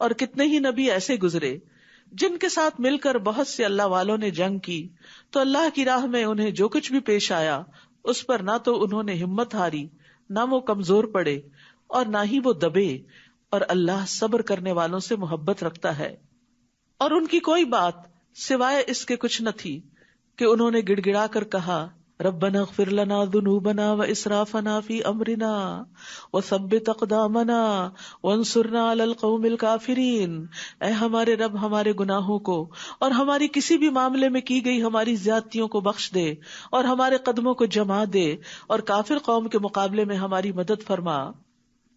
اور کتنے ہی نبی ایسے گزرے جن کے ساتھ مل کر بہت سے اللہ والوں نے جنگ کی، تو اللہ کی راہ میں انہیں جو کچھ بھی پیش آیا اس پر نہ تو انہوں نے ہمت ہاری، نہ وہ کمزور پڑے، اور نہ ہی وہ دبے، اور اللہ صبر کرنے والوں سے محبت رکھتا ہے۔ اور ان کی کوئی بات سوائے اس کے کچھ نہ تھی کہ انہوں نے گڑ گڑا کر کہا، ربنا اغفر لنا ذنوبنا واسرافنا فی امرنا وثبت اقدامنا وانصرنا علی القوم الکافرین، اے ہمارے رب ہمارے گناہوں کو اور ہماری کسی بھی معاملے میں کی گئی ہماری زیادتیوں کو بخش دے، اور ہمارے قدموں کو جما دے، اور کافر قوم کے مقابلے میں ہماری مدد فرما۔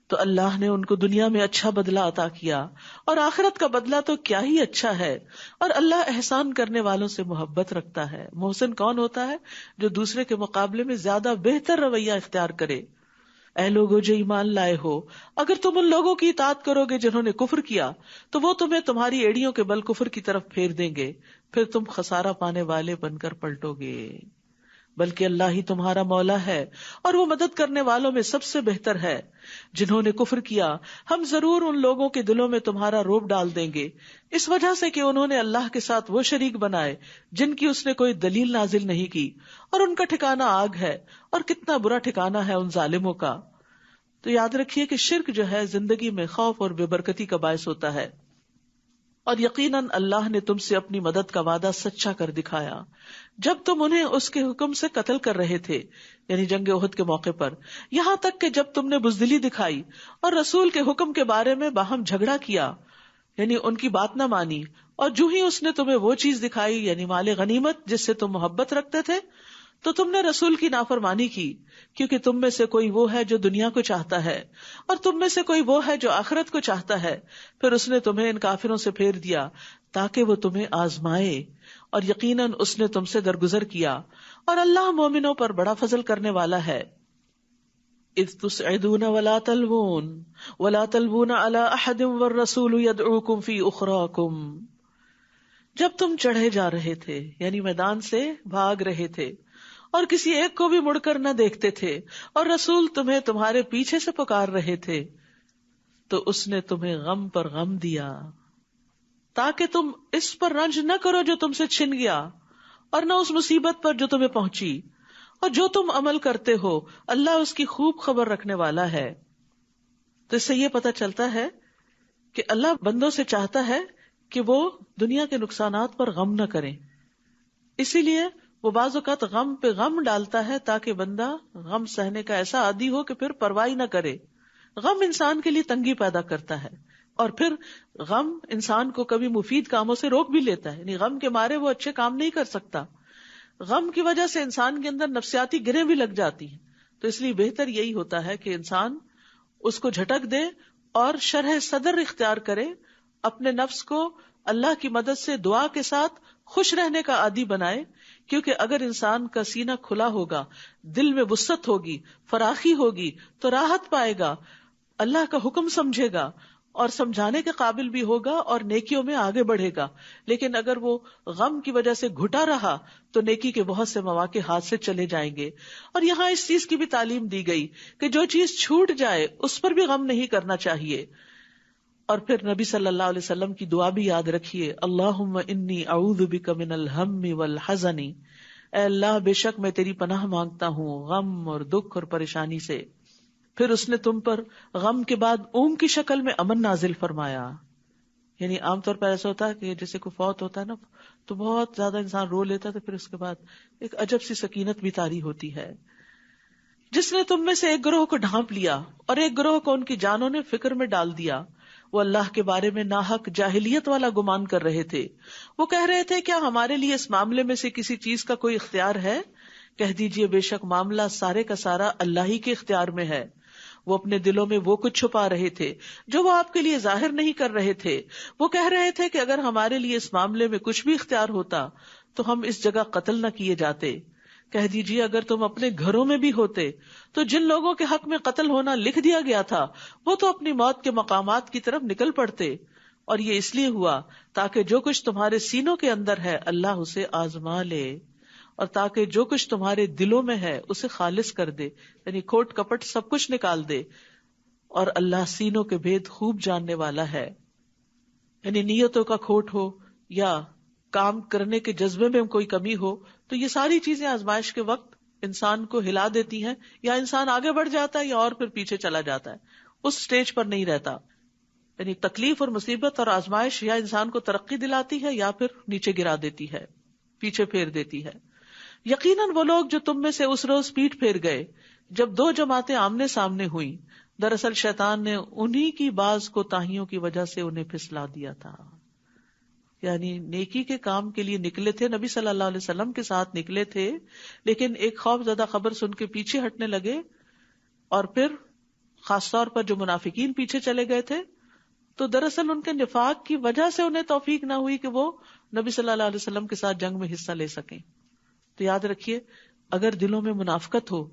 تو اللہ نے ان کو دنیا میں اچھا بدلہ عطا کیا، اور آخرت کا بدلہ تو کیا ہی اچھا ہے، اور اللہ احسان کرنے والوں سے محبت رکھتا ہے۔ محسن کون ہوتا ہے؟ جو دوسرے کے مقابلے میں زیادہ بہتر رویہ اختیار کرے۔ اے لوگو جو ایمان لائے ہو، اگر تم ان لوگوں کی اطاعت کرو گے جنہوں نے کفر کیا تو وہ تمہیں تمہاری ایڑیوں کے بل کفر کی طرف پھیر دیں گے، پھر تم خسارہ پانے والے بن کر پلٹو گے۔ بلکہ اللہ ہی تمہارا مولا ہے اور وہ مدد کرنے والوں میں سب سے بہتر ہے۔ جنہوں نے کفر کیا ہم ضرور ان لوگوں کے دلوں میں تمہارا رعب ڈال دیں گے، اس وجہ سے کہ انہوں نے اللہ کے ساتھ وہ شریک بنائے جن کی اس نے کوئی دلیل نازل نہیں کی، اور ان کا ٹھکانہ آگ ہے، اور کتنا برا ٹھکانہ ہے ان ظالموں کا۔ تو یاد رکھیے کہ شرک جو ہے زندگی میں خوف اور بے برکتی کا باعث ہوتا ہے، اور یقیناً اللہ نے تم سے اپنی مدد کا وعدہ سچا کر دکھایا جب تم انہیں اس کے حکم سے قتل کر رہے تھے، یعنی جنگ احد کے موقع پر، یہاں تک کہ جب تم نے بزدلی دکھائی اور رسول کے حکم کے بارے میں باہم جھگڑا کیا، یعنی ان کی بات نہ مانی، اور جو ہی اس نے تمہیں وہ چیز دکھائی یعنی مال غنیمت جس سے تم محبت رکھتے تھے، تو تم نے رسول کی نافرمانی کی، کیونکہ تم میں سے کوئی وہ ہے جو دنیا کو چاہتا ہے اور تم میں سے کوئی وہ ہے جو آخرت کو چاہتا ہے، پھر اس نے تمہیں ان کافروں سے پھیر دیا تاکہ وہ تمہیں آزمائے، اور یقیناً اس نے تم سے درگزر کیا، اور اللہ مومنوں پر بڑا فضل کرنے والا ہے۔ اذ تسعدون ولا تلوون على احد والرسول يدعوكم في اخراكم، جب تم چڑھے جا رہے تھے یعنی میدان سے بھاگ رہے تھے اور کسی ایک کو بھی مڑ کر نہ دیکھتے تھے، اور رسول تمہیں تمہارے پیچھے سے پکار رہے تھے، تو اس نے تمہیں غم پر غم دیا تاکہ تم اس پر رنج نہ کرو جو تم سے چھن گیا، اور نہ اس مصیبت پر جو تمہیں پہنچی، اور جو تم عمل کرتے ہو اللہ اس کی خوب خبر رکھنے والا ہے۔ تو اس سے یہ پتہ چلتا ہے کہ اللہ بندوں سے چاہتا ہے کہ وہ دنیا کے نقصانات پر غم نہ کریں، اسی لیے وہ بعض اوقات غم پہ غم ڈالتا ہے تاکہ بندہ غم سہنے کا ایسا عادی ہو کہ پھر پرواہ نہ کرے۔ غم انسان کے لیے تنگی پیدا کرتا ہے، اور پھر غم انسان کو کبھی مفید کاموں سے روک بھی لیتا ہے، یعنی غم کے مارے وہ اچھے کام نہیں کر سکتا۔ غم کی وجہ سے انسان کے اندر نفسیاتی گرہیں بھی لگ جاتی ہیں، تو اس لیے بہتر یہی ہوتا ہے کہ انسان اس کو جھٹک دے اور شرح صدر اختیار کرے، اپنے نفس کو اللہ کی مدد سے دعا کے ساتھ خوش رہنے کا عادی بنائے، کیونکہ اگر انسان کا سینہ کھلا ہوگا، دل میں وسعت ہوگی، فراخی ہوگی، تو راحت پائے گا، اللہ کا حکم سمجھے گا اور سمجھانے کے قابل بھی ہوگا اور نیکیوں میں آگے بڑھے گا۔ لیکن اگر وہ غم کی وجہ سے گھٹا رہا تو نیکی کے بہت سے مواقع ہاتھ سے چلے جائیں گے۔ اور یہاں اس چیز کی بھی تعلیم دی گئی کہ جو چیز چھوٹ جائے اس پر بھی غم نہیں کرنا چاہیے۔ اور پھر نبی صلی اللہ علیہ وسلم کی دعا بھی یاد رکھیے، اللہم انی اعوذ بک من الہم والحزن، اے اللہ بے شک میں تیری پناہ مانگتا ہوں غم اور دکھ اور پریشانی سے۔ پھر اس نے تم پر غم کے بعد اونگ کی شکل میں امن نازل فرمایا، یعنی عام طور پر ایسا ہوتا ہے کہ جیسے کوئی فوت ہوتا ہے نا تو بہت زیادہ انسان رو لیتا ہے، تو پھر اس کے بعد ایک عجب سی سکینت بھی طاری ہوتی ہے۔ جس نے تم میں سے ایک گروہ کو ڈھانپ لیا اور ایک گروہ کو ان کی جانوں نے فکر میں ڈال دیا، وہ اللہ کے بارے میں ناحق جاہلیت والا گمان کر رہے تھے۔ وہ کہہ رہے تھے کیا ہمارے لیے اس معاملے میں سے کسی چیز کا کوئی اختیار ہے؟ کہہ دیجئے بے شک معاملہ سارے کا سارا اللہ ہی کے اختیار میں ہے۔ وہ اپنے دلوں میں وہ کچھ چھپا رہے تھے جو وہ آپ کے لیے ظاہر نہیں کر رہے تھے۔ وہ کہہ رہے تھے کہ اگر ہمارے لیے اس معاملے میں کچھ بھی اختیار ہوتا تو ہم اس جگہ قتل نہ کیے جاتے۔ کہہ دیجئے اگر تم اپنے گھروں میں بھی ہوتے تو جن لوگوں کے حق میں قتل ہونا لکھ دیا گیا تھا وہ تو اپنی موت کے مقامات کی طرف نکل پڑتے، اور یہ اس لیے ہوا تاکہ جو کچھ تمہارے سینوں کے اندر ہے اللہ اسے آزما لے، اور تاکہ جو کچھ تمہارے دلوں میں ہے اسے خالص کر دے، یعنی کھوٹ کپٹ سب کچھ نکال دے، اور اللہ سینوں کے بھید خوب جاننے والا ہے۔ یعنی نیتوں کا کھوٹ ہو یا کام کرنے کے جذبے میں کوئی کمی ہو، تو یہ ساری چیزیں آزمائش کے وقت انسان کو ہلا دیتی ہیں، یا انسان آگے بڑھ جاتا ہے یا اور پھر پیچھے چلا جاتا ہے، اس سٹیج پر نہیں رہتا. یعنی تکلیف اور مصیبت اور آزمائش یا انسان کو ترقی دلاتی ہے یا پھر نیچے گرا دیتی ہے، پیچھے پھیر دیتی ہے. یقیناً وہ لوگ جو تم میں سے اس روز پیٹ پھیر گئے جب دو جماعتیں آمنے سامنے ہوئیں، دراصل شیطان نے انہی کی بعض کوتاہیوں کی وجہ سے انہیں پھسلا دیا تھا. یعنی نیکی کے کام کے لیے نکلے تھے، نبی صلی اللہ علیہ وسلم کے ساتھ نکلے تھے، لیکن ایک خوف زدہ خبر سن کے پیچھے ہٹنے لگے، اور پھر خاص طور پر جو منافقین پیچھے چلے گئے تھے، تو دراصل ان کے نفاق کی وجہ سے انہیں توفیق نہ ہوئی کہ وہ نبی صلی اللہ علیہ وسلم کے ساتھ جنگ میں حصہ لے سکیں. تو یاد رکھیے، اگر دلوں میں منافقت ہو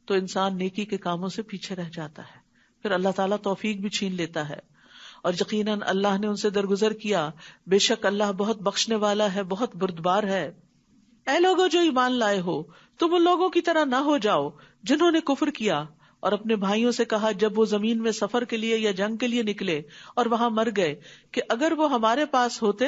تو انسان نیکی کے کاموں سے پیچھے رہ جاتا ہے، پھر اللہ تعالیٰ توفیق بھی چھین لیتا ہے. اور یقیناً اللہ نے ان سے درگزر کیا، بے شک اللہ بہت بخشنے والا ہے، بہت بردبار ہے. اے لوگوں جو ایمان لائے ہو، تم ان لوگوں کی طرح نہ ہو جاؤ جنہوں نے کفر کیا اور اپنے بھائیوں سے کہا جب وہ زمین میں سفر کے لیے یا جنگ کے لیے نکلے اور وہاں مر گئے کہ اگر وہ ہمارے پاس ہوتے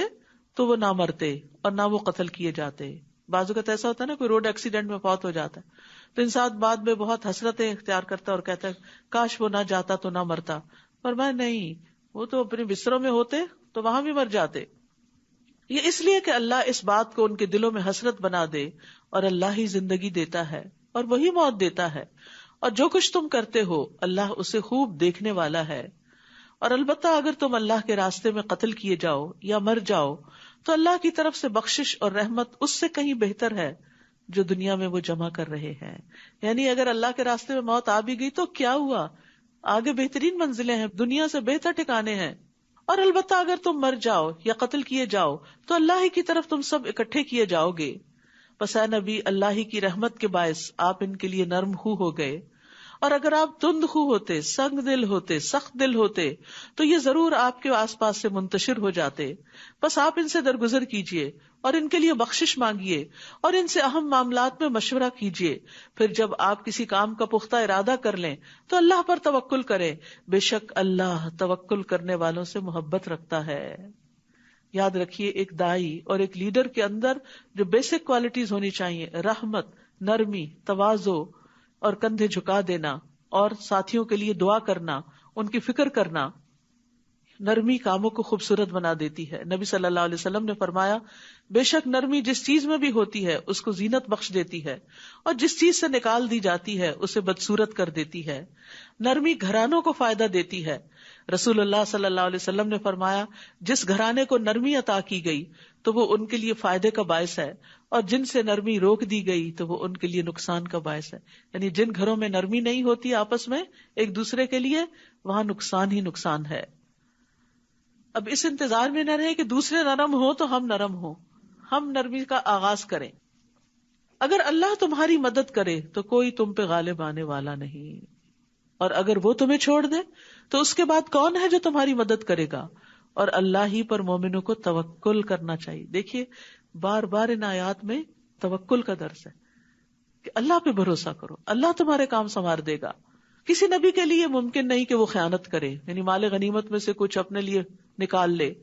تو وہ نہ مرتے اور نہ وہ قتل کیے جاتے. بعض اوقات ایسا ہوتا ہے نا، کوئی روڈ ایکسیڈنٹ میں فوت ہو جاتا ہے تو انسان بعد میں بہت حسرتیں اختیار کرتا ہے اور کہتا ہے کاش وہ نہ جاتا تو نہ مرتا. پر میں نہیں، وہ تو اپنے بستروں میں ہوتے تو وہاں بھی مر جاتے. یہ اس لیے کہ اللہ اس بات کو ان کے دلوں میں حسرت بنا دے، اور اللہ ہی زندگی دیتا ہے اور وہی موت دیتا ہے، اور جو کچھ تم کرتے ہو اللہ اسے خوب دیکھنے والا ہے. اور البتہ اگر تم اللہ کے راستے میں قتل کیے جاؤ یا مر جاؤ تو اللہ کی طرف سے بخشش اور رحمت اس سے کہیں بہتر ہے جو دنیا میں وہ جمع کر رہے ہیں. یعنی اگر اللہ کے راستے میں موت آ بھی گئی تو کیا ہوا، آگے بہترین منزلیں ہیں، دنیا سے بہتر ٹھکانے ہیں. اور البتہ اگر تم مر جاؤ یا قتل کیے جاؤ تو اللہ ہی کی طرف تم سب اکٹھے کیے جاؤ گے. پس اے نبی، اللہ ہی کی رحمت کے باعث آپ ان کے لیے نرم خو ہو گئے، اور اگر آپ تند خو ہوتے، سنگ دل ہوتے، سخت دل ہوتے تو یہ ضرور آپ کے آس پاس سے منتشر ہو جاتے. بس آپ ان سے درگزر کیجئے اور ان کے لیے بخشش مانگیے اور ان سے اہم معاملات میں مشورہ کیجئے. پھر جب آپ کسی کام کا پختہ ارادہ کر لیں تو اللہ پر توکل کریں، بے شک اللہ توکل کرنے والوں سے محبت رکھتا ہے. یاد رکھیے، ایک داعی اور ایک لیڈر کے اندر جو بیسک کوالٹیز ہونی چاہیے، رحمت، نرمی، تواضع اور کندھے جھکا دینا، اور ساتھیوں کے لیے دعا کرنا، ان کی فکر کرنا. نرمی کاموں کو خوبصورت بنا دیتی ہے. نبی صلی اللہ علیہ وسلم نے فرمایا، بے شک نرمی جس چیز میں بھی ہوتی ہے اس کو زینت بخش دیتی ہے، اور جس چیز سے نکال دی جاتی ہے اسے بدصورت کر دیتی ہے. نرمی گھرانوں کو فائدہ دیتی ہے. رسول اللہ صلی اللہ علیہ وسلم نے فرمایا، جس گھرانے کو نرمی عطا کی گئی تو وہ ان کے لیے فائدے کا باعث ہے، اور جن سے نرمی روک دی گئی تو وہ ان کے لیے نقصان کا باعث ہے. یعنی جن گھروں میں نرمی نہیں ہوتی آپس میں ایک دوسرے کے لیے، وہاں نقصان ہی نقصان ہے. اب اس انتظار میں نہ رہے کہ دوسرے نرم ہو تو ہم نرم ہوں، ہم نرمی کا آغاز کریں. اگر اللہ تمہاری مدد کرے تو کوئی تم پہ غالب آنے والا نہیں، اور اگر وہ تمہیں چھوڑ دے تو اس کے بعد کون ہے جو تمہاری مدد کرے گا. اور اللہ ہی پر مومنوں کو توکل کرنا چاہیے. دیکھیے بار بار ان آیات میں توکل کا درس ہے کہ اللہ پہ بھروسہ کرو، اللہ تمہارے کام سنوار دے گا. کسی نبی کے لیے ممکن نہیں کہ وہ خیانت کرے، یعنی مال غنیمت میں سے کچھ اپنے لیے نکال لے.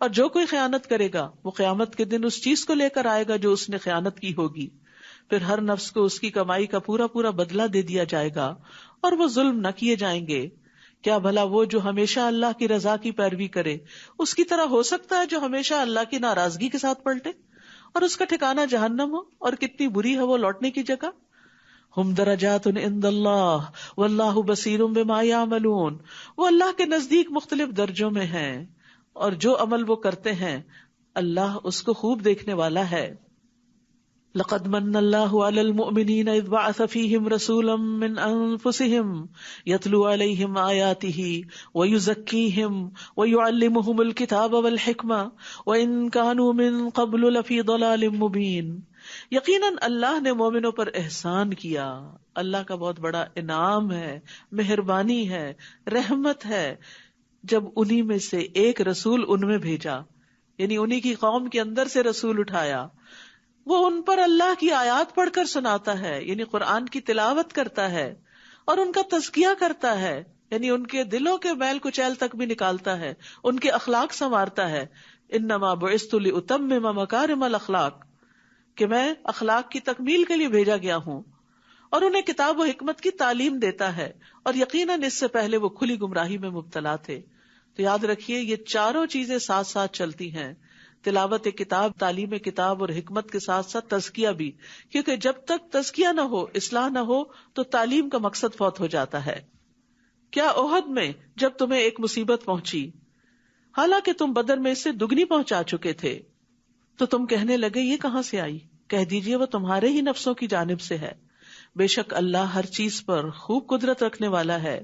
اور جو کوئی خیانت کرے گا وہ قیامت کے دن اس چیز کو لے کر آئے گا جو اس نے خیانت کی ہوگی. پھر ہر نفس کو اس کی کمائی کا پورا پورا بدلہ دے دیا جائے گا اور وہ ظلم نہ کیے جائیں گے. کیا بھلا وہ جو ہمیشہ اللہ کی رضا کی پیروی کرے اس کی طرح ہو سکتا ہے جو ہمیشہ اللہ کی ناراضگی کے ساتھ پلٹے اور اس کا ٹھکانہ جہنم ہو، اور کتنی بری ہے وہ لوٹنے کی جگہ. ہم درجات عند اللہ واللہ بصیر بما یعملون. وہ اللہ کے نزدیک مختلف درجوں میں ہیں، اور جو عمل وہ کرتے ہیں اللہ اس کو خوب دیکھنے والا ہے. لقد من اللہ علی المؤمنین اذ بعث فیہم رسولا من انفسہم یتلو علیہم آیاتہ ویزکیہم ویعلمہم الکتاب والحکمہ وان کانوا من قبل لفی ضلال مبین. یقیناً اللہ نے مومنوں پر احسان کیا. اللہ کا بہت بڑا انعام ہے، مہربانی ہے، رحمت ہے جب انہی میں سے ایک رسول ان میں بھیجا، یعنی انہی کی قوم کے اندر سے رسول اٹھایا. وہ ان پر اللہ کی آیات پڑھ کر سناتا ہے، یعنی قرآن کی تلاوت کرتا ہے اور ان کا تزکیہ کرتا ہے یعنی ان کے دلوں کے میل کچیل تک بھی نکالتا ہے، ان کے اخلاق سنوارتا ہے. انما بعثت لاتمم مکارم الاخلاق، کہ میں اخلاق کی تکمیل کے لیے بھیجا گیا ہوں. اور انہیں کتاب و حکمت کی تعلیم دیتا ہے، اور یقیناً اس سے پہلے وہ کھلی گمراہی میں مبتلا تھے. تو یاد رکھیے یہ چاروں چیزیں ساتھ ساتھ چلتی ہیں، تلاوت کتاب، تعلیم کتاب اور حکمت کے ساتھ ساتھ تزکیہ بھی، کیونکہ جب تک تزکیہ نہ ہو، اصلاح نہ ہو، تو تعلیم کا مقصد فوت ہو جاتا ہے. کیا احد میں جب تمہیں ایک مصیبت پہنچی، حالانکہ تم بدر میں اس سے دگنی پہنچا چکے تھے، تو تم کہنے لگے یہ کہاں سے آئی؟ کہہ دیجئے وہ تمہارے ہی نفسوں کی جانب سے ہے. بے شک اللہ ہر چیز پر خوب قدرت رکھنے والا ہے.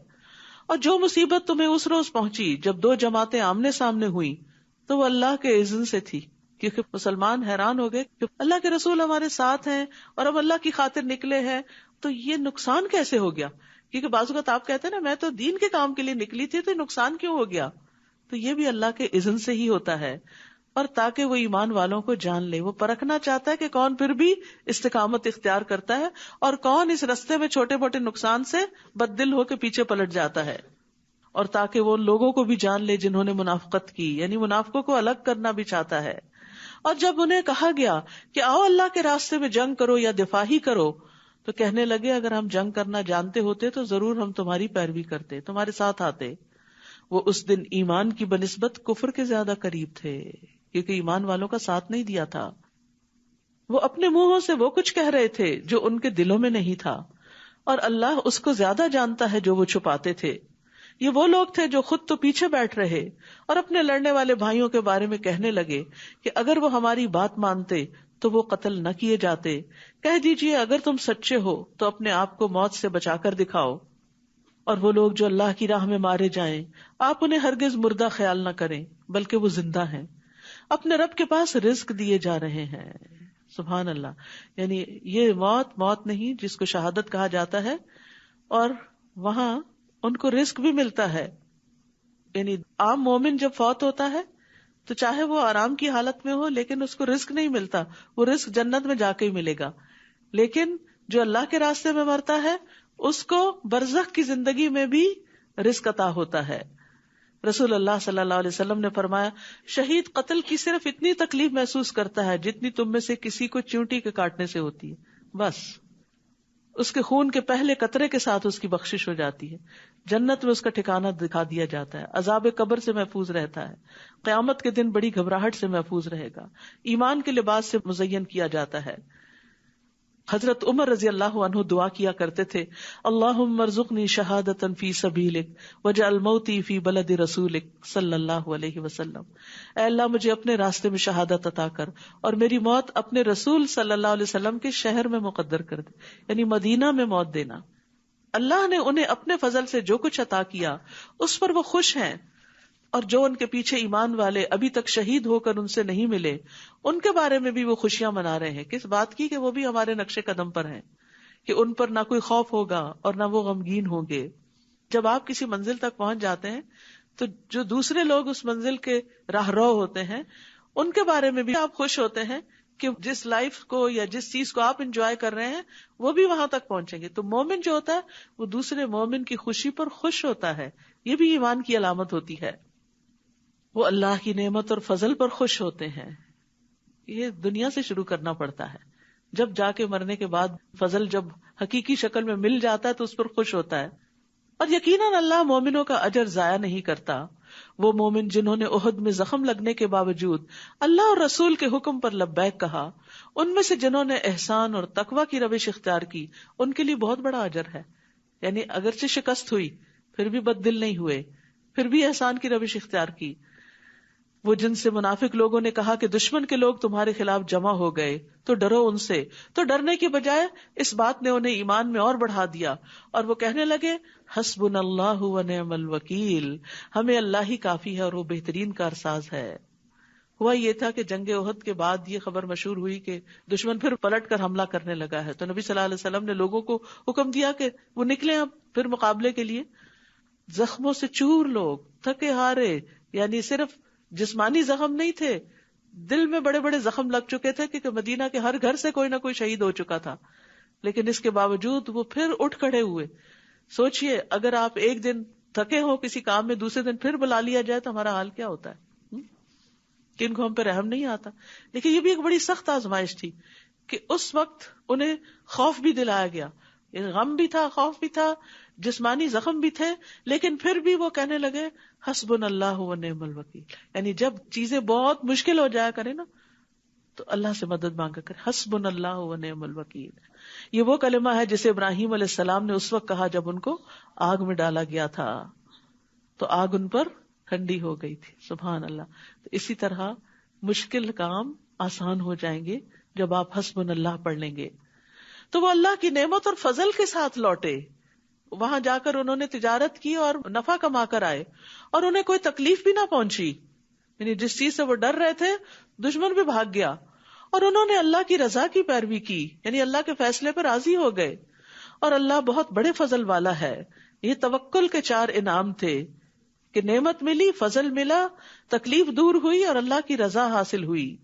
اور جو مصیبت تمہیں اس روز پہنچی جب دو جماعتیں آمنے سامنے ہوئی، تو وہ اللہ کے اذن سے تھی. کیونکہ مسلمان حیران ہو گئے کہ اللہ کے رسول ہمارے ساتھ ہیں اور اب اللہ کی خاطر نکلے ہیں، تو یہ نقصان کیسے ہو گیا؟ کیونکہ بعض اوقات آپ کہتے ہیں نا میں تو دین کے کام کے لیے نکلی تھی، تو نقصان کیوں ہو گیا؟ تو یہ بھی اللہ کے اذن سے ہی ہوتا ہے، اور تاکہ وہ ایمان والوں کو جان لے. وہ پرکھنا چاہتا ہے کہ کون پھر بھی استقامت اختیار کرتا ہے اور کون اس رستے میں چھوٹے موٹے نقصان سے بد دل ہو کے پیچھے پلٹ جاتا ہے. اور تاکہ وہ لوگوں کو بھی جان لے جنہوں نے منافقت کی، یعنی منافقوں کو الگ کرنا بھی چاہتا ہے. اور جب انہیں کہا گیا کہ آؤ اللہ کے راستے میں جنگ کرو یا دفاع ہی کرو، تو کہنے لگے اگر ہم جنگ کرنا جانتے ہوتے تو ضرور ہم تمہاری پیروی کرتے، تمہارے ساتھ آتے. وہ اس دن ایمان کی بنسبت کفر کے زیادہ قریب تھے، کیونکہ ایمان والوں کا ساتھ نہیں دیا تھا. وہ اپنے منہوں سے وہ کچھ کہہ رہے تھے جو ان کے دلوں میں نہیں تھا، اور اللہ اس کو زیادہ جانتا ہے جو وہ چھپاتے تھے. یہ وہ لوگ تھے جو خود تو پیچھے بیٹھ رہے اور اپنے لڑنے والے بھائیوں کے بارے میں کہنے لگے کہ اگر وہ ہماری بات مانتے تو وہ قتل نہ کیے جاتے. کہہ دیجئے اگر تم سچے ہو تو اپنے آپ کو موت سے بچا کر دکھاؤ. اور وہ لوگ جو اللہ کی راہ میں مارے جائیں، آپ انہیں ہرگز مردہ خیال نہ کریں، بلکہ وہ زندہ ہیں، اپنے رب کے پاس رزق دیے جا رہے ہیں. سبحان اللہ. یعنی یہ موت نہیں جس کو شہادت کہا جاتا ہے، اور وہاں ان کو رزق بھی ملتا ہے. یعنی عام مومن جب فوت ہوتا ہے تو چاہے وہ آرام کی حالت میں ہو لیکن اس کو رزق نہیں ملتا، وہ رزق جنت میں جا کے ہی ملے گا. لیکن جو اللہ کے راستے میں مرتا ہے اس کو برزخ کی زندگی میں بھی رزق عطا ہوتا ہے. رسول اللہ صلی اللہ علیہ وسلم نے فرمایا شہید قتل کی صرف اتنی تکلیف محسوس کرتا ہے جتنی تم میں سے کسی کو چیونٹی کے کاٹنے سے ہوتی ہے، بس. اس کے خون کے پہلے قطرے کے ساتھ اس کی بخشش ہو جاتی ہے، جنت میں اس کا ٹھکانہ دکھا دیا جاتا ہے، عذاب قبر سے محفوظ رہتا ہے، قیامت کے دن بڑی گھبراہٹ سے محفوظ رہے گا، ایمان کے لباس سے مزین کیا جاتا ہے. حضرت عمر رضی اللہ عنہ دعا کیا کرتے تھے اللہم ارزقنی شہادتا فی سبیلک واجعل موتی فی بلد رسولک صلی اللہ علیہ وسلم. اے اللہ مجھے اپنے راستے میں شہادت عطا کر اور میری موت اپنے رسول صلی اللہ علیہ وسلم کے شہر میں مقدر کر دے، یعنی مدینہ میں موت دینا. اللہ نے انہیں اپنے فضل سے جو کچھ عطا کیا اس پر وہ خوش ہیں، اور جو ان کے پیچھے ایمان والے ابھی تک شہید ہو کر ان سے نہیں ملے ان کے بارے میں بھی وہ خوشیاں منا رہے ہیں. کس بات کی؟ کہ وہ بھی ہمارے نقش قدم پر ہیں، کہ ان پر نہ کوئی خوف ہوگا اور نہ وہ غمگین ہوں گے. جب آپ کسی منزل تک پہنچ جاتے ہیں تو جو دوسرے لوگ اس منزل کے راہ رو ہوتے ہیں ان کے بارے میں بھی آپ خوش ہوتے ہیں کہ جس لائف کو یا جس چیز کو آپ انجوائے کر رہے ہیں وہ بھی وہاں تک پہنچیں گے. تو مومن جو ہوتا ہے وہ دوسرے مومن کی خوشی پر خوش ہوتا ہے، یہ بھی ایمان کی علامت ہوتی ہے. وہ اللہ کی نعمت اور فضل پر خوش ہوتے ہیں. یہ دنیا سے شروع کرنا پڑتا ہے، جب جا کے مرنے کے بعد فضل جب حقیقی شکل میں مل جاتا ہے تو اس پر خوش ہوتا ہے. اور یقیناً اللہ مومنوں کا اجر ضائع نہیں کرتا. وہ مومن جنہوں نے احد میں زخم لگنے کے باوجود اللہ اور رسول کے حکم پر لبیک کہا، ان میں سے جنہوں نے احسان اور تقوی کی روش اختیار کی ان کے لیے بہت بڑا اجر ہے. یعنی اگرچہ شکست ہوئی پھر بھی بد دل نہیں ہوئے، پھر بھی احسان کی روش اختیار کی. وہ جن سے منافق لوگوں نے کہا کہ دشمن کے لوگ تمہارے خلاف جمع ہو گئے تو ڈرو ان سے، تو ڈرنے کی بجائے اس بات نے انہیں ایمان میں اور بڑھا دیا، اور وہ کہنے لگے حسبنا اللہ ونعم الوکیل، ہمیں اللہ ہی کافی ہے اور وہ بہترین کارساز ہے. ہوا یہ تھا کہ جنگ احد کے بعد یہ خبر مشہور ہوئی کہ دشمن پھر پلٹ کر حملہ کرنے لگا ہے. تو نبی صلی اللہ علیہ وسلم نے لوگوں کو حکم دیا کہ وہ نکلیں اب پھر مقابلے کے لیے. زخموں سے چور لوگ، تھکے ہارے، یعنی صرف جسمانی زخم نہیں تھے، دل میں بڑے بڑے زخم لگ چکے تھے کیونکہ مدینہ کے ہر گھر سے کوئی نہ کوئی شہید ہو چکا تھا. لیکن اس کے باوجود وہ پھر اٹھ کھڑے ہوئے. سوچئے اگر آپ ایک دن تھکے ہوں کسی کام میں، دوسرے دن پھر بلا لیا جائے تو ہمارا حال کیا ہوتا ہے کہ ان کو ہم پہ رحم نہیں آتا. لیکن یہ بھی ایک بڑی سخت آزمائش تھی کہ اس وقت انہیں خوف بھی دلایا گیا، غم بھی تھا، خوف بھی تھا، جسمانی زخم بھی تھے، لیکن پھر بھی وہ کہنے لگے حسبنا اللہ و نعم الوکیل. یعنی جب چیزیں بہت مشکل ہو جایا کرے نا تو اللہ سے مدد مانگا کرے، حسبنا اللہ و نعم الوکیل. یہ وہ کلمہ ہے جسے ابراہیم علیہ السلام نے اس وقت کہا جب ان کو آگ میں ڈالا گیا تھا تو آگ ان پر ٹھنڈی ہو گئی تھی. سبحان اللہ. تو اسی طرح مشکل کام آسان ہو جائیں گے جب آپ حسبنا اللہ پڑھ لیں گے. تو وہ اللہ کی نعمت اور فضل کے ساتھ لوٹے. وہاں جا کر انہوں نے تجارت کی اور نفع کما کر آئے اور انہیں کوئی تکلیف بھی نہ پہنچی. یعنی جس چیز سے وہ ڈر رہے تھے دشمن بھی بھاگ گیا، اور انہوں نے اللہ کی رضا کی پیروی کی، یعنی اللہ کے فیصلے پر راضی ہو گئے. اور اللہ بہت بڑے فضل والا ہے. یہ توکل کے 4 انعام تھے کہ نعمت ملی، فضل ملا، تکلیف دور ہوئی اور اللہ کی رضا حاصل ہوئی.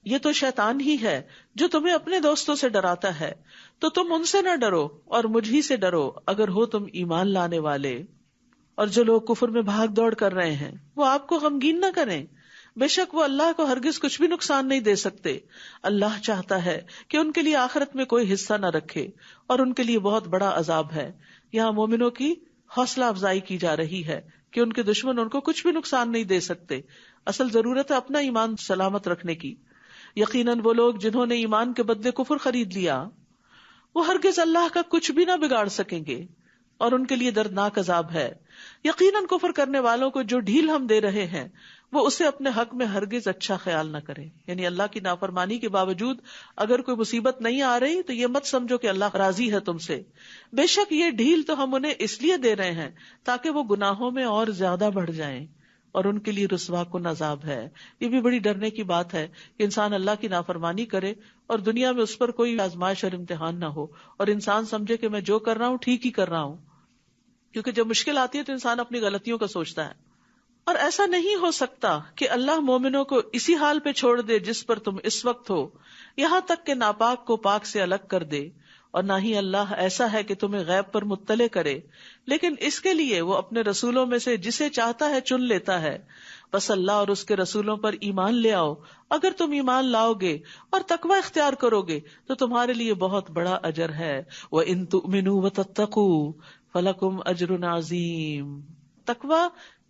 یہ تو شیطان ہی ہے جو تمہیں اپنے دوستوں سے ڈراتا ہے، تو تم ان سے نہ ڈرو اور مجھ ہی سے ڈرو اگر ہو تم ایمان لانے والے. اور جو لوگ کفر میں بھاگ دوڑ کر رہے ہیں وہ آپ کو غمگین نہ کریں، بے شک وہ اللہ کو ہرگز کچھ بھی نقصان نہیں دے سکتے. اللہ چاہتا ہے کہ ان کے لیے آخرت میں کوئی حصہ نہ رکھے اور ان کے لیے بہت بڑا عذاب ہے. یہاں مومنوں کی حوصلہ افزائی کی جا رہی ہے کہ ان کے دشمن ان کو کچھ بھی نقصان نہیں دے سکتے. اصل ضرورت ہے اپنا ایمان سلامت رکھنے کی. یقیناً وہ لوگ جنہوں نے ایمان کے بدلے کفر خرید لیا وہ ہرگز اللہ کا کچھ بھی نہ بگاڑ سکیں گے اور ان کے لیے دردناک عذاب ہے. یقیناً کفر کرنے والوں کو جو ڈھیل ہم دے رہے ہیں وہ اسے اپنے حق میں ہرگز اچھا خیال نہ کریں. یعنی اللہ کی نافرمانی کے باوجود اگر کوئی مصیبت نہیں آ رہی تو یہ مت سمجھو کہ اللہ راضی ہے تم سے. بے شک یہ ڈھیل تو ہم انہیں اس لیے دے رہے ہیں تاکہ وہ گناہوں میں اور زیادہ بڑھ جائیں اور ان کے لیے رسوا کن عذاب ہے. یہ بھی بڑی ڈرنے کی بات ہے کہ انسان اللہ کی نافرمانی کرے اور دنیا میں اس پر کوئی آزمائش اور امتحان نہ ہو اور انسان سمجھے کہ میں جو کر رہا ہوں ٹھیک ہی کر رہا ہوں. کیونکہ جب مشکل آتی ہے تو انسان اپنی غلطیوں کا سوچتا ہے. اور ایسا نہیں ہو سکتا کہ اللہ مومنوں کو اسی حال پہ چھوڑ دے جس پر تم اس وقت ہو، یہاں تک کہ ناپاک کو پاک سے الگ کر دے. اور نہ ہی اللہ ایسا ہے کہ تمہیں غیب پر مطلع کرے، لیکن اس کے لیے وہ اپنے رسولوں میں سے جسے چاہتا ہے چن لیتا ہے. بس اللہ اور اس کے رسولوں پر ایمان لے آؤ. اگر تم ایمان لاؤ گے اور تقوی اختیار کرو گے تو تمہارے لیے بہت بڑا اجر ہے. وَإِن تُؤْمِنُوا وَتَتَّقُوا فَلَكُمْ أَجْرٌ عَظِيمٌ. تقوی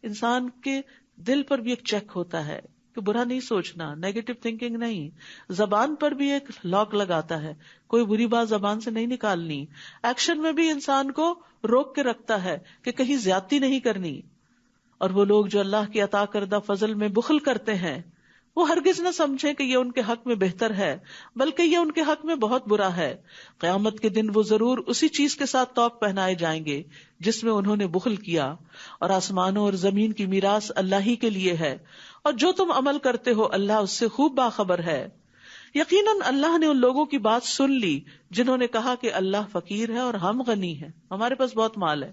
انسان کے دل پر بھی ایک چیک ہوتا ہے کہ برا نہیں سوچنا، نیگیٹو تھنکنگ نہیں. زبان پر بھی ایک لاک لگاتا ہے، کوئی بری بات زبان سے نہیں نکالنی. ایکشن میں بھی انسان کو روک کے رکھتا ہے کہ کہیں زیادتی نہیں کرنی. اور وہ لوگ جو اللہ کی عطا کردہ فضل میں بخل کرتے ہیں وہ ہرگز نہ سمجھیں کہ یہ ان کے حق میں بہتر ہے، بلکہ یہ ان کے حق میں بہت برا ہے. قیامت کے دن وہ ضرور اسی چیز کے ساتھ توق پہنائے جائیں گے جس میں انہوں نے بخل کیا. اور آسمانوں اور زمین کی میراث اللہ ہی کے لیے ہے، اور جو تم عمل کرتے ہو اللہ اس سے خوب باخبر ہے. یقیناً اللہ نے ان لوگوں کی بات سن لی جنہوں نے کہا کہ اللہ فقیر ہے اور ہم غنی ہیں، ہمارے پاس بہت مال ہے.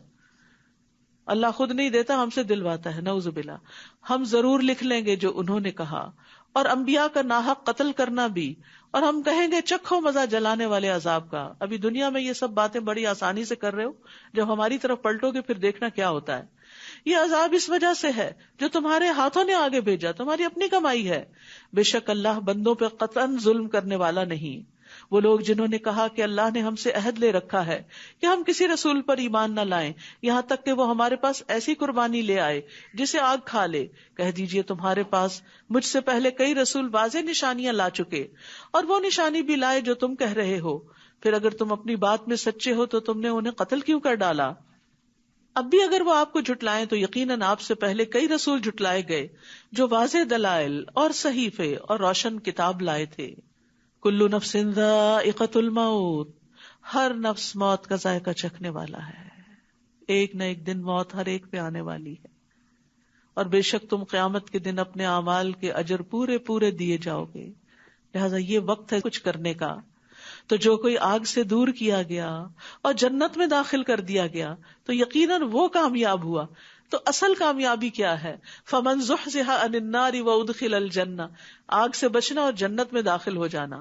اللہ خود نہیں دیتا، ہم سے دلواتا ہے، نعوذ باللہ. ہم ضرور لکھ لیں گے جو انہوں نے کہا. اور انبیاء کا ناحق قتل کرنا بھی، اور ہم کہیں گے چکھو مزہ جلانے والے عذاب کا. ابھی دنیا میں یہ سب باتیں بڑی آسانی سے کر رہے ہو، جب ہماری طرف پلٹو گے پھر دیکھنا کیا ہوتا ہے. یہ عذاب اس وجہ سے ہے جو تمہارے ہاتھوں نے آگے بھیجا، تمہاری اپنی کمائی ہے. بے شک اللہ بندوں پہ قطعاً ظلم کرنے والا نہیں. وہ لوگ جنہوں نے کہا کہ اللہ نے ہم سے عہد لے رکھا ہے کہ ہم کسی رسول پر ایمان نہ لائیں یہاں تک کہ وہ ہمارے پاس ایسی قربانی لے آئے جسے آگ کھا لے. کہہ دیجئے تمہارے پاس مجھ سے پہلے کئی رسول واضح نشانیاں لا چکے، اور وہ نشانی بھی لائے جو تم کہہ رہے ہو. پھر اگر تم اپنی بات میں سچے ہو تو تم نے انہیں قتل کیوں کر ڈالا؟ اب بھی اگر وہ آپ کو جھٹلائیں تو یقیناً آپ سے پہلے کئی رسول جھٹلائے گئے جو واضح دلائل اور صحیفے اور روشن کتاب لائے تھے. کل نفس ذائقۃ الموت، ہر نفس موت کا ذائقہ چکھنے والا ہے. ایک نہ ایک دن موت ہر ایک پہ آنے والی ہے. اور بے شک تم قیامت کے دن اپنے اعمال کے اجر پورے پورے دیے جاؤ گے. لہذا یہ وقت ہے کچھ کرنے کا. تو جو کوئی آگ سے دور کیا گیا اور جنت میں داخل کر دیا گیا تو یقیناً وہ کامیاب ہوا. تو اصل کامیابی کیا ہے؟ فمن زحزح عن النار وادخل الجنہ، آگ سے بچنا اور جنت میں داخل ہو جانا.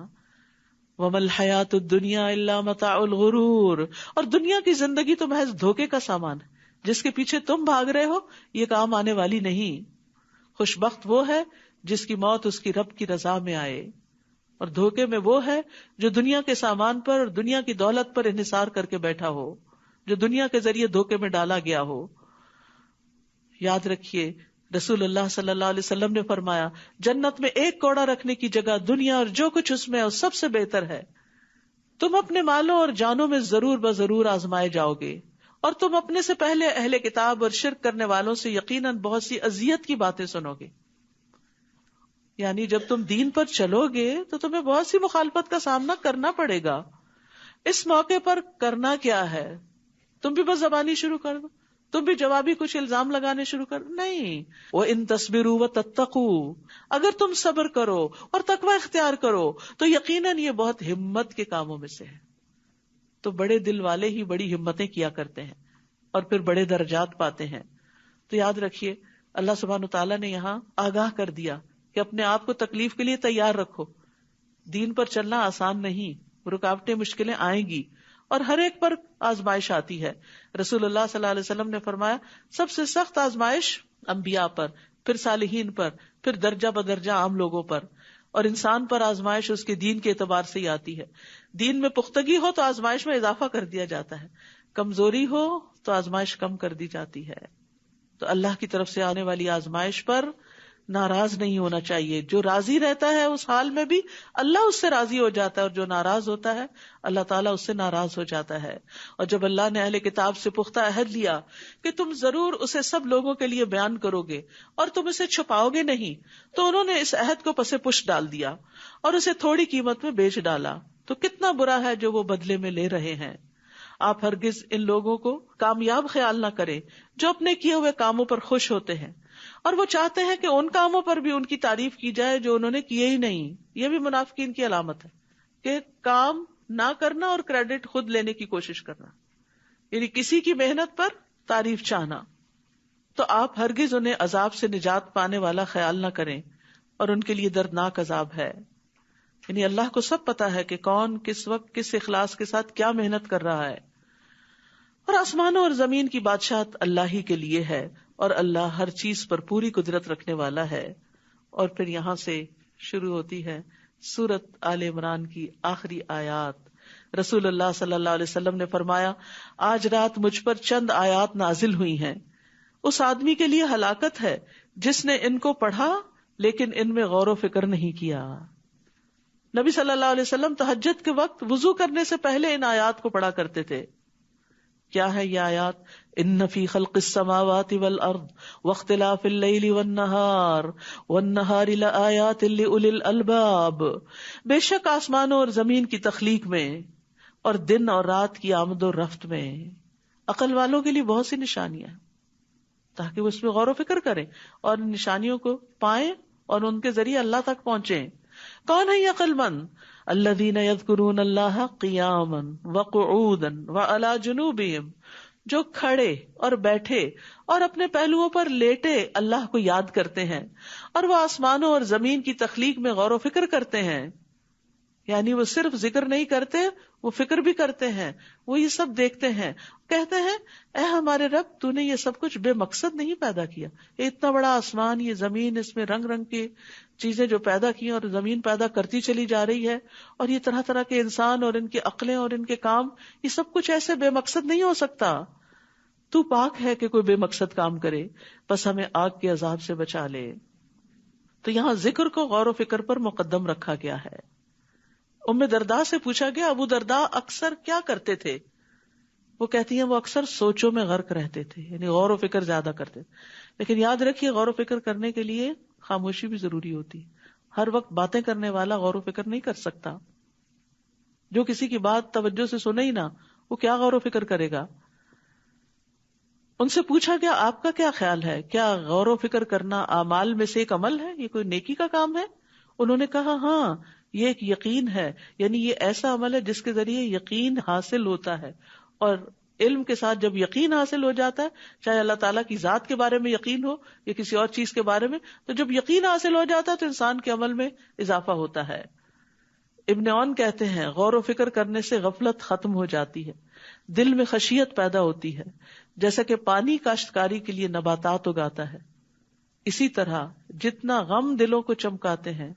وما الحیات الدنیا الا متاع الغرور، اور دنیا کی زندگی تو محض دھوکے کا سامان ہے. جس کے پیچھے تم بھاگ رہے ہو یہ کام آنے والی نہیں. خوش بخت وہ ہے جس کی موت اس کی رب کی رضا میں آئے. اور دھوکے میں وہ ہے جو دنیا کے سامان پر اور دنیا کی دولت پر انحصار کر کے بیٹھا ہو، جو دنیا کے ذریعے دھوکے میں ڈالا گیا ہو. یاد رکھیے رسول اللہ صلی اللہ علیہ وسلم نے فرمایا جنت میں ایک کوڑا رکھنے کی جگہ دنیا اور جو کچھ اس میں ہے سب سے بہتر ہے. تم اپنے مالوں اور جانوں میں ضرور بضرور آزمائے جاؤ گے، اور تم اپنے سے پہلے اہل کتاب اور شرک کرنے والوں سے یقیناً بہت سی اذیت کی باتیں سنو گے. یعنی جب تم دین پر چلو گے تو تمہیں بہت سی مخالفت کا سامنا کرنا پڑے گا. اس موقع پر کرنا کیا ہے؟ تم بھی بس زبانی شروع کر دو، تم بھی جوابی کچھ الزام لگانے شروع کر دو؟ نہیں. وَإِن تَصْبِرُوا وَتَتَّقُوا، اگر تم صبر کرو اور تقوی اختیار کرو تو یقیناً یہ بہت ہمت کے کاموں میں سے ہے. تو بڑے دل والے ہی بڑی ہمتیں کیا کرتے ہیں اور پھر بڑے درجات پاتے ہیں. تو یاد رکھیے اللہ سبحانہ وتعالیٰ نے یہاں آگاہ کر دیا کہ اپنے آپ کو تکلیف کے لیے تیار رکھو. دین پر چلنا آسان نہیں، رکاوٹیں مشکلیں آئیں گی اور ہر ایک پر آزمائش آتی ہے. رسول اللہ صلی اللہ علیہ وسلم نے فرمایا سب سے سخت آزمائش انبیاء پر، پھر صالحین پر، پھر درجہ بدرجہ عام لوگوں پر، اور انسان پر آزمائش اس کے دین کے اعتبار سے ہی آتی ہے. دین میں پختگی ہو تو آزمائش میں اضافہ کر دیا جاتا ہے، کمزوری ہو تو آزمائش کم کر دی جاتی ہے. تو اللہ کی طرف سے آنے والی آزمائش پر ناراض نہیں ہونا چاہیے. جو راضی رہتا ہے اس حال میں بھی اللہ اس سے راضی ہو جاتا ہے، اور جو ناراض ہوتا ہے اللہ تعالیٰ اس سے ناراض ہو جاتا ہے. اور جب اللہ نے اہل کتاب سے پختہ عہد لیا کہ تم ضرور اسے سب لوگوں کے لیے بیان کرو گے اور تم اسے چھپاؤ گے نہیں، تو انہوں نے اس عہد کو پس پش ڈال دیا اور اسے تھوڑی قیمت میں بیچ ڈالا. تو کتنا برا ہے جو وہ بدلے میں لے رہے ہیں. آپ ہرگز ان لوگوں کو کامیاب خیال نہ کریں جو اپنے کیے ہوئے کاموں پر خوش ہوتے ہیں اور وہ چاہتے ہیں کہ ان کاموں پر بھی ان کی تعریف کی جائے جو انہوں نے کیے ہی نہیں. یہ بھی منافقین کی علامت ہے کہ کام نہ کرنا اور کریڈٹ خود لینے کی کوشش کرنا، یعنی کسی کی محنت پر تعریف چاہنا. تو آپ ہرگز انہیں عذاب سے نجات پانے والا خیال نہ کریں، اور ان کے لیے دردناک عذاب ہے. یعنی اللہ کو سب پتا ہے کہ کون کس وقت کس اخلاص کے ساتھ کیا محنت کر رہا ہے. اور آسمانوں اور زمین کی بادشاہت اللہ ہی کے لیے ہے، اور اللہ ہر چیز پر پوری قدرت رکھنے والا ہے. اور پھر یہاں سے شروع ہوتی ہے سورت آل عمران کی آخری آیات. رسول اللہ صلی اللہ علیہ وسلم نے فرمایا آج رات مجھ پر چند آیات نازل ہوئی ہیں، اس آدمی کے لیے ہلاکت ہے جس نے ان کو پڑھا لیکن ان میں غور و فکر نہیں کیا. نبی صلی اللہ علیہ وسلم تہجد کے وقت وضو کرنے سے پہلے ان آیات کو پڑھا کرتے تھے. کیا ہے یہ آیات؟ ان فی خلق السماوات والارض واختلاف اللیل والنہار لآیات لأولی الالباب، بے شک آسمانوں اور زمین کی تخلیق میں اور دن اور رات کی آمد و رفت میں عقل والوں کے لیے بہت سی نشانیاں ہیں، تاکہ وہ اس میں غور و فکر کریں اور نشانیوں کو پائیں اور ان کے ذریعے اللہ تک پہنچیں. کون ہے یہ عقل مند؟ الذین یذکرون اللہ قیاما وقعودا وعلی جنوبہم، جو کھڑے اور بیٹھے اور اپنے پہلوؤں پر لیٹے اللہ کو یاد کرتے ہیں، اور وہ آسمانوں اور زمین کی تخلیق میں غور و فکر کرتے ہیں. یعنی وہ صرف ذکر نہیں کرتے، وہ فکر بھی کرتے ہیں، وہ یہ سب دیکھتے ہیں، کہتے ہیں اے ہمارے رب تو نے یہ سب کچھ بے مقصد نہیں پیدا کیا. یہ اتنا بڑا آسمان، یہ زمین، اس میں رنگ رنگ کی چیزیں جو پیدا کی اور زمین پیدا کرتی چلی جا رہی ہے، اور یہ طرح طرح کے انسان اور ان کی عقلیں اور ان کے کام، یہ سب کچھ ایسے بے مقصد نہیں ہو سکتا. تو پاک ہے کہ کوئی بے مقصد کام کرے، بس ہمیں آگ کے عذاب سے بچا لے. تو یہاں ذکر کو غور و فکر پر مقدم رکھا گیا ہے. ام درداء سے پوچھا گیا ابو درداء اکثر کیا کرتے تھے؟ وہ کہتی ہیں وہ اکثر سوچوں میں غرق رہتے تھے، یعنی غور و فکر زیادہ کرتے تھے. لیکن یاد رکھیے غور و فکر کرنے کے لیے خاموشی بھی ضروری ہوتی. ہر وقت باتیں کرنے والا غور و فکر نہیں کر سکتا. جو کسی کی بات توجہ سے سنے ہی نہ، وہ کیا غور و فکر کرے گا؟ ان سے پوچھا گیا آپ کا کیا خیال ہے، کیا غور و فکر کرنا اعمال میں سے ایک عمل ہے، یہ کوئی نیکی کا کام ہے؟ انہوں نے کہا ہاں، یہ ایک یقین ہے، یعنی یہ ایسا عمل ہے جس کے ذریعے یقین حاصل ہوتا ہے. اور علم کے ساتھ جب یقین حاصل ہو جاتا ہے، چاہے اللہ تعالیٰ کی ذات کے بارے میں یقین ہو یا کسی اور چیز کے بارے میں، تو جب یقین حاصل ہو جاتا ہے تو انسان کے عمل میں اضافہ ہوتا ہے. ابن عون کہتے ہیں غور و فکر کرنے سے غفلت ختم ہو جاتی ہے، دل میں خشیت پیدا ہوتی ہے، جیسا کہ پانی کاشتکاری کے لیے نباتات اگاتا ہے، اسی طرح جتنا غم دلوں کو چمکاتے ہیں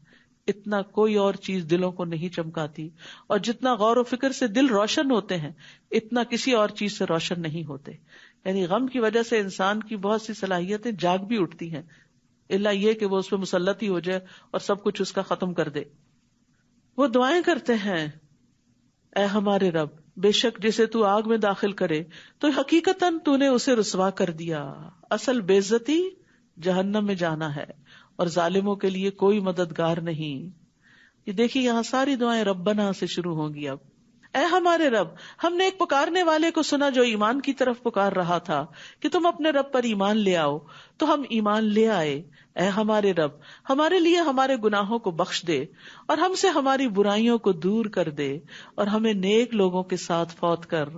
اتنا کوئی اور چیز دلوں کو نہیں چمکاتی، اور جتنا غور و فکر سے دل روشن ہوتے ہیں اتنا کسی اور چیز سے روشن نہیں ہوتے. یعنی غم کی وجہ سے انسان کی بہت سی صلاحیتیں جاگ بھی اٹھتی ہیں، الا یہ کہ وہ اس پہ مسلط ہی ہو جائے اور سب کچھ اس کا ختم کر دے. وہ دعائیں کرتے ہیں، اے ہمارے رب، بے شک جسے تو آگ میں داخل کرے تو حقیقتاً تو نے اسے رسوا کر دیا. اصل بے عزتی جہنم میں جانا ہے، اور ظالموں کے لیے کوئی مددگار نہیں. یہ دیکھیے یہاں ساری دعائیں ربنا سے شروع ہوں گی. اب اے ہمارے رب، ہم نے ایک پکارنے والے کو سنا جو ایمان کی طرف پکار رہا تھا کہ تم اپنے رب پر ایمان لے آؤ، تو ہم ایمان لے آئے. اے ہمارے رب، ہمارے لیے ہمارے گناہوں کو بخش دے اور ہم سے ہماری برائیوں کو دور کر دے اور ہمیں نیک لوگوں کے ساتھ فوت کر.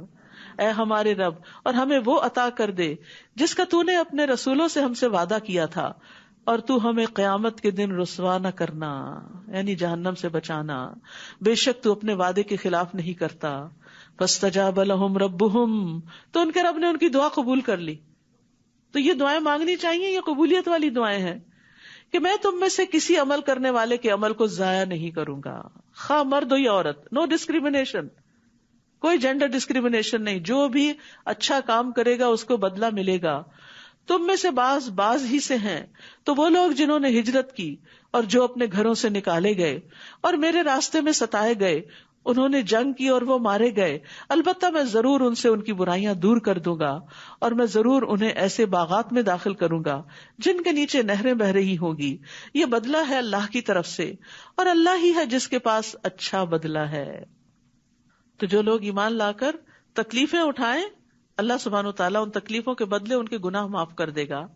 اے ہمارے رب، اور ہمیں وہ عطا کر دے جس کا تو نے اپنے رسولوں سے ہم سے وعدہ کیا تھا، اور تو ہمیں قیامت کے دن رسوا نہ کرنا، یعنی جہنم سے بچانا. بے شک تو اپنے وعدے کے خلاف نہیں کرتا. فاستجاب لهم ربهم، تو ان کے رب نے ان کی دعا قبول کر لی. تو یہ دعائیں مانگنی چاہیے، یہ قبولیت والی دعائیں ہیں کہ میں تم میں سے کسی عمل کرنے والے کے عمل کو ضائع نہیں کروں گا، خواہ مرد ہو یا عورت. نو ڈسکریمنیشن، کوئی جینڈر ڈسکریمنیشن نہیں. جو بھی اچھا کام کرے گا اس کو بدلہ ملے گا. تم میں سے باز ہی سے ہیں تو وہ لوگ جنہوں نے ہجرت کی اور جو اپنے گھروں سے نکالے گئے اور میرے راستے میں ستائے گئے، انہوں نے جنگ کی اور وہ مارے گئے. البتہ میں ضرور ان سے ان کی برائیاں دور کر دوں گا، اور میں ضرور انہیں ایسے باغات میں داخل کروں گا جن کے نیچے نہریں بہ رہی ہوگی. یہ بدلہ ہے اللہ کی طرف سے، اور اللہ ہی ہے جس کے پاس اچھا بدلہ ہے. تو جو لوگ ایمان لا کر تکلیفیں اٹھائیں، اللہ سبحانہ و تعالیٰ ان تکلیفوں کے بدلے ان کے گناہ معاف کر دے گا.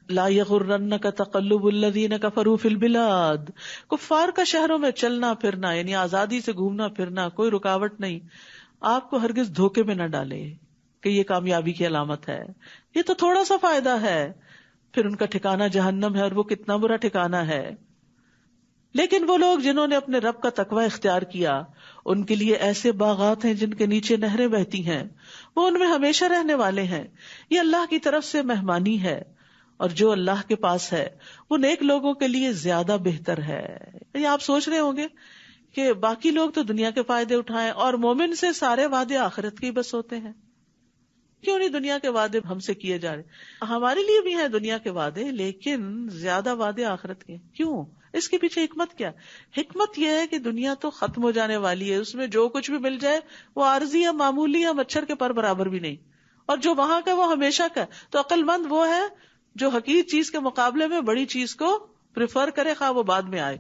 لا یغرنک تقلب الذین کفروا فی البلاد، کفار کا شہروں میں چلنا پھرنا، یعنی آزادی سے گھومنا پھرنا، کوئی رکاوٹ نہیں، آپ کو ہرگز دھوکے میں نہ ڈالے کہ یہ کامیابی کی علامت ہے. یہ تو تھوڑا سا فائدہ ہے، پھر ان کا ٹھکانہ جہنم ہے، اور وہ کتنا برا ٹھکانہ ہے. لیکن وہ لوگ جنہوں نے اپنے رب کا تقوی اختیار کیا، ان کے لیے ایسے باغات ہیں جن کے نیچے نہریں بہتی ہیں، وہ ان میں ہمیشہ رہنے والے ہیں. یہ اللہ کی طرف سے مہمانی ہے، اور جو اللہ کے پاس ہے وہ نیک لوگوں کے لیے زیادہ بہتر ہے. یہ آپ سوچ رہے ہوں گے کہ باقی لوگ تو دنیا کے فائدے اٹھائیں اور مومن سے سارے وعدے آخرت کے ہی بس ہوتے ہیں، کیوں نہیں دنیا کے وعدے ہم سے کیے جا رہے؟ ہمارے لیے بھی ہیں دنیا کے وعدے، لیکن زیادہ وعدے آخرت کے. کیوں؟ اس کے پیچھے حکمت کیا؟ حکمت یہ ہے کہ دنیا تو ختم ہو جانے والی ہے، اس میں جو کچھ بھی مل جائے وہ عارضی یا معمولی یا مچھر کے پر برابر بھی نہیں، اور جو وہاں کا وہ ہمیشہ کا. تو عقل مند وہ ہے جو حقیقی چیز کے مقابلے میں بڑی چیز کو پریفر کرے، خواہ وہ بعد میں آئے.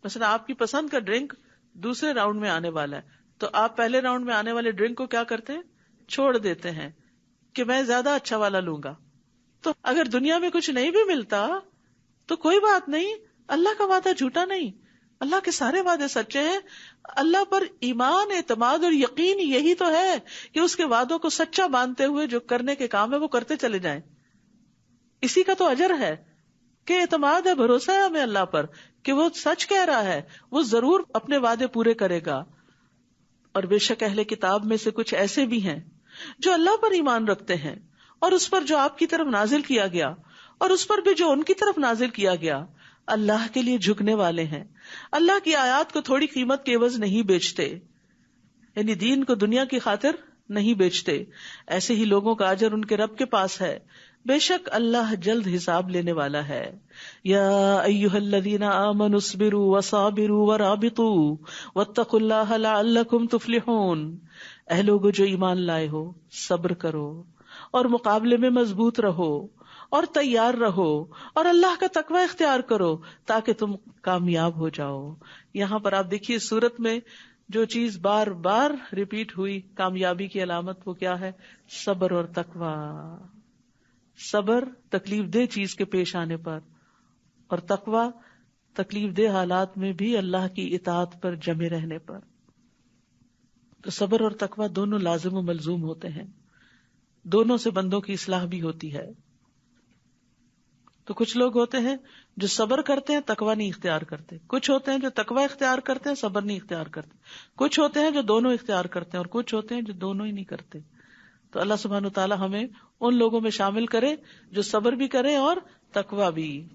مثلا آپ کی پسند کا ڈرنک دوسرے راؤنڈ میں آنے والا ہے، تو آپ پہلے راؤنڈ میں آنے والے ڈرنک کو کیا کرتے ہیں؟ چھوڑ دیتے ہیں کہ میں زیادہ اچھا والا لوں گا. تو اگر دنیا میں کچھ نہیں بھی ملتا تو کوئی بات نہیں، اللہ کا وعدہ جھوٹا نہیں، اللہ کے سارے وعدے سچے ہیں. اللہ پر ایمان، اعتماد اور یقین یہی تو ہے کہ اس کے وعدوں کو سچا مانتے ہوئے جو کرنے کے کام ہے وہ کرتے چلے جائیں. اسی کا تو اجر ہے کہ اعتماد ہے، بھروسہ ہے ہمیں اللہ پر کہ وہ سچ کہہ رہا ہے، وہ ضرور اپنے وعدے پورے کرے گا. اور بے شک اہل کتاب میں سے کچھ ایسے بھی ہیں جو اللہ پر ایمان رکھتے ہیں اور اس پر جو آپ کی طرف نازل کیا گیا اور اس پر بھی جو ان کی طرف نازل کیا گیا، اللہ کے لیے جھکنے والے ہیں. اللہ کی آیات کو تھوڑی قیمت کے عوض نہیں بیچتے، یعنی دین کو دنیا کی خاطر نہیں بیچتے. ایسے ہی لوگوں کا اجر ان کے رب کے پاس ہے، بے شک اللہ جلد حساب لینے والا ہے. یا ایھا الذین آمنوا اصبروا وصابروا ورابطوا واتقوا اللہ لعلکم تفلحون. اے لوگو جو ایمان لائے ہو، صبر کرو اور مقابلے میں مضبوط رہو اور تیار رہو اور اللہ کا تقوی اختیار کرو تاکہ تم کامیاب ہو جاؤ. یہاں پر آپ دیکھیے سورت میں جو چیز بار بار ریپیٹ ہوئی کامیابی کی علامت، وہ کیا ہے؟ صبر اور تقوی. صبر تکلیف دہ چیز کے پیش آنے پر، اور تقوی تکلیف دہ حالات میں بھی اللہ کی اطاعت پر جمے رہنے پر. تو صبر اور تقوی دونوں لازم و ملزوم ہوتے ہیں، دونوں سے بندوں کی اصلاح بھی ہوتی ہے. تو کچھ لوگ ہوتے ہیں جو صبر کرتے ہیں تقوی نہیں اختیار کرتے، کچھ ہوتے ہیں جو تقوی اختیار کرتے ہیں صبر نہیں اختیار کرتے، کچھ ہوتے ہیں جو دونوں اختیار کرتے ہیں اور کچھ ہوتے ہیں جو دونوں ہی نہیں کرتے. تو اللہ سبحانہ وتعالی ہمیں ان لوگوں میں شامل کرے جو صبر بھی کرے اور تقوی بھی.